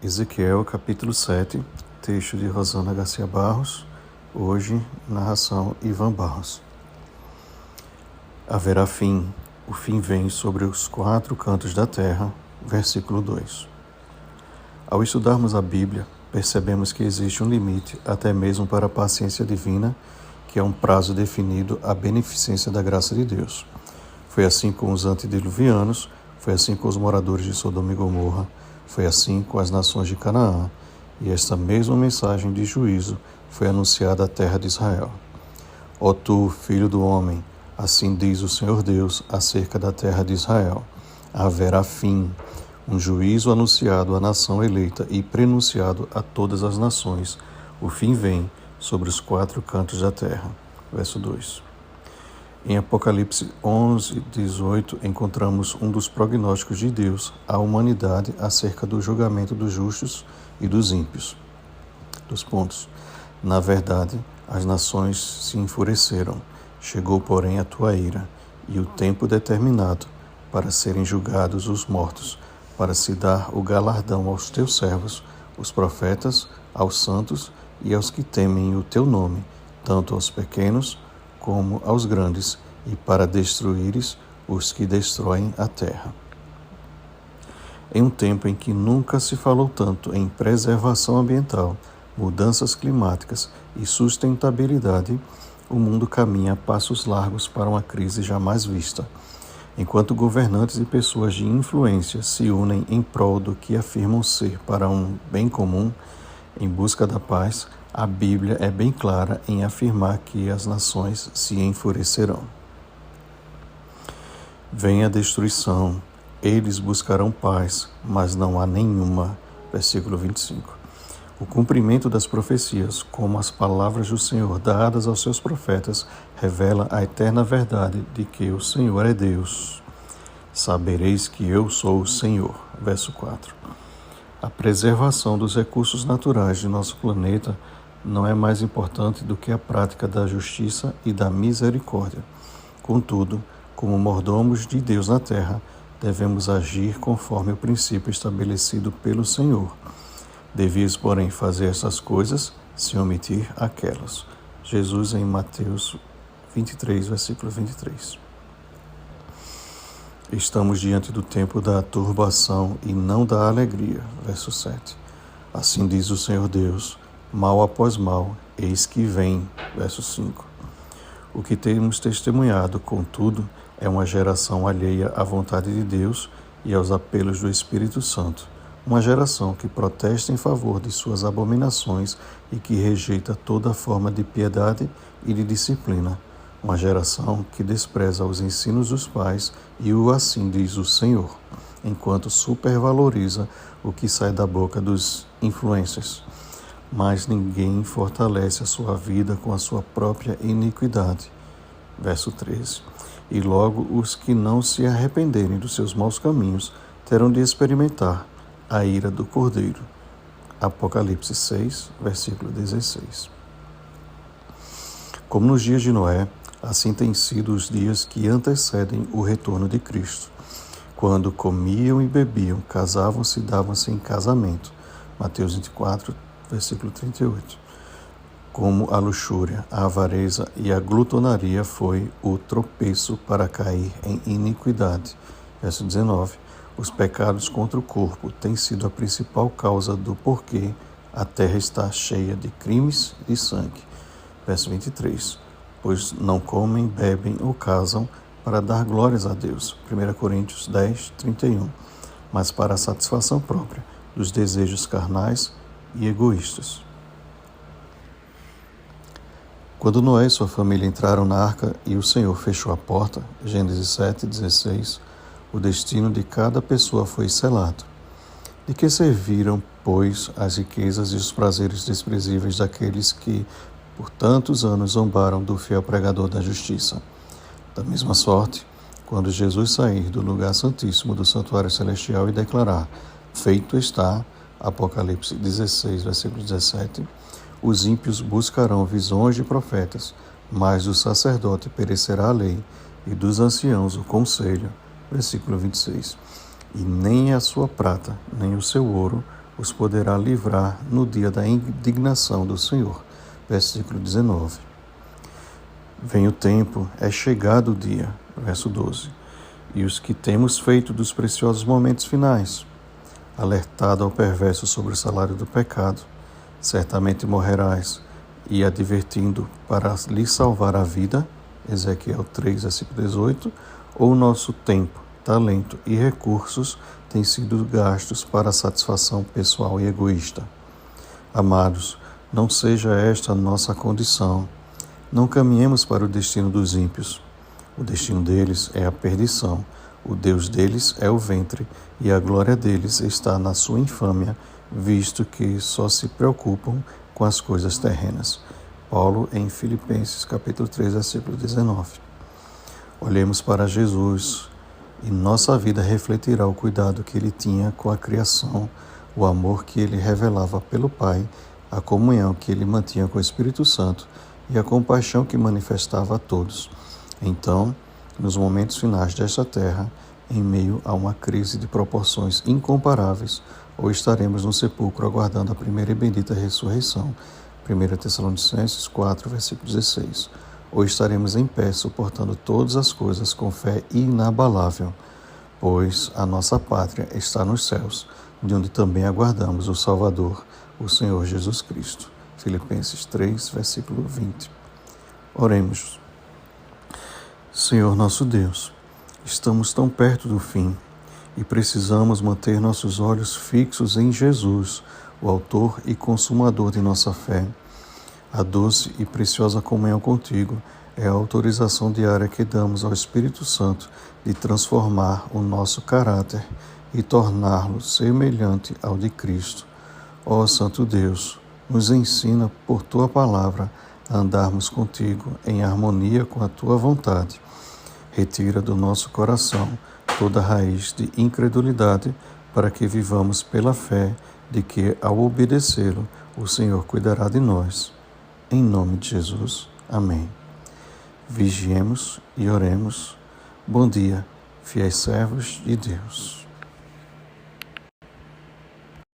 Ezequiel, capítulo 7, texto de Rosana Garcia Barros, hoje, narração Ivan Barros. Haverá fim, o fim vem sobre os quatro cantos da terra, versículo 2. Ao estudarmos a Bíblia, percebemos que existe um limite até mesmo para a paciência divina, que é um prazo definido à beneficência da graça de Deus. Foi assim com os antediluvianos, foi assim com os moradores de Sodoma e Gomorra, foi assim com as nações de Canaã, e esta mesma mensagem de juízo foi anunciada à terra de Israel. Ó tu, filho do homem, assim diz o Senhor Deus acerca da terra de Israel: haverá fim, um juízo anunciado à nação eleita e prenunciado a todas as nações. O fim vem sobre os quatro cantos da terra. Verso 2. Em Apocalipse 11, 18, encontramos um dos prognósticos de Deus à humanidade acerca do julgamento dos justos e dos ímpios. Na verdade, as nações se enfureceram, chegou, porém, a tua ira, e o tempo determinado para serem julgados os mortos, para se dar o galardão aos teus servos, os profetas, aos santos e aos que temem o teu nome, tanto aos pequenos como aos grandes, e para destruíres os que destroem a terra. Em um tempo em que nunca se falou tanto em preservação ambiental, mudanças climáticas e sustentabilidade, o mundo caminha a passos largos para uma crise jamais vista. Enquanto governantes e pessoas de influência se unem em prol do que afirmam ser para um bem comum, em busca da paz, a Bíblia é bem clara em afirmar que as nações se enfurecerão. Vem a destruição, eles buscarão paz, mas não há nenhuma. Versículo 25. O cumprimento das profecias, como as palavras do Senhor dadas aos seus profetas, revela a eterna verdade de que o Senhor é Deus. Sabereis que eu sou o Senhor. Verso 4. A preservação dos recursos naturais de nosso planeta não é mais importante do que a prática da justiça e da misericórdia. Contudo, como mordomos de Deus na terra, devemos agir conforme o princípio estabelecido pelo Senhor. Devias, porém, fazer essas coisas sem omitir aquelas. Jesus em Mateus 23, versículo 23. Estamos diante do tempo da turbação e não da alegria. Verso 7. Assim diz o Senhor Deus: mal após mal, eis que vem. Verso 5. O que temos testemunhado, contudo, é uma geração alheia à vontade de Deus e aos apelos do Espírito Santo. Uma geração que protesta em favor de suas abominações e que rejeita toda forma de piedade e de disciplina. Uma geração que despreza os ensinos dos pais e o assim diz o Senhor, enquanto supervaloriza o que sai da boca dos influencers. Mas ninguém fortalece a sua vida com a sua própria iniquidade. Verso 13. E logo os que não se arrependerem dos seus maus caminhos terão de experimentar a ira do Cordeiro. Apocalipse 6, versículo 16. Como nos dias de Noé, assim têm sido os dias que antecedem o retorno de Cristo. Quando comiam e bebiam, casavam-se e davam-se em casamento. Mateus 24, versículo 38. Como a luxúria, a avareza e a glutonaria foi o tropeço para cair em iniquidade. Verso 19. Os pecados contra o corpo têm sido a principal causa do porquê a terra está cheia de crimes e sangue. Verso 23. Pois não comem, bebem ou casam para dar glórias a Deus. 1 Coríntios 10, 31. Mas para a satisfação própria dos desejos carnais e egoístas. Quando Noé e sua família entraram na arca e o Senhor fechou a porta, Gênesis 7, 16, o destino de cada pessoa foi selado. De que serviram, pois, as riquezas e os prazeres desprezíveis daqueles que, por tantos anos, zombaram do fiel pregador da justiça? Da mesma sorte, quando Jesus sair do lugar santíssimo do santuário celestial e declarar: feito está, Apocalipse 16, versículo 17, os ímpios buscarão visões de profetas, mas do sacerdote perecerá a lei, e dos anciãos o conselho. Versículo 26. E nem a sua prata, nem o seu ouro, os poderá livrar no dia da indignação do Senhor. Versículo 19. Vem o tempo, é chegado o dia. Verso 12. E os que temos feito dos preciosos momentos finais, alertado ao perverso sobre o salário do pecado, certamente morrerás, e advertindo para lhe salvar a vida, Ezequiel 3, versículo 18, ou nosso tempo, talento e recursos têm sido gastos para satisfação pessoal e egoísta. Amados, não seja esta a nossa condição. Não caminhemos para o destino dos ímpios. O destino deles é a perdição. O Deus deles é o ventre, e a glória deles está na sua infâmia, visto que só se preocupam com as coisas terrenas. Paulo em Filipenses, capítulo 3, versículo 19. Olhemos para Jesus, e nossa vida refletirá o cuidado que ele tinha com a criação, o amor que ele revelava pelo Pai, a comunhão que ele mantinha com o Espírito Santo e a compaixão que manifestava a todos. Então, nos momentos finais desta terra, em meio a uma crise de proporções incomparáveis, ou estaremos no sepulcro aguardando a primeira e bendita ressurreição, 1 Tessalonicenses 4, versículo 16, ou estaremos em pé suportando todas as coisas com fé inabalável, pois a nossa pátria está nos céus, de onde também aguardamos o Salvador, o Senhor Jesus Cristo. Filipenses 3, versículo 20. Oremos. Senhor nosso Deus, estamos tão perto do fim e precisamos manter nossos olhos fixos em Jesus, o autor e consumador de nossa fé. A doce e preciosa comunhão contigo é a autorização diária que damos ao Espírito Santo de transformar o nosso caráter e torná-lo semelhante ao de Cristo. Ó Santo Deus, nos ensina por Tua palavra a andarmos contigo em harmonia com a Tua vontade. Retira do nosso coração toda raiz de incredulidade para que vivamos pela fé de que, ao obedecê-lo, o Senhor cuidará de nós. Em nome de Jesus. Amém. Vigiemos e oremos. Bom dia, fiéis servos de Deus.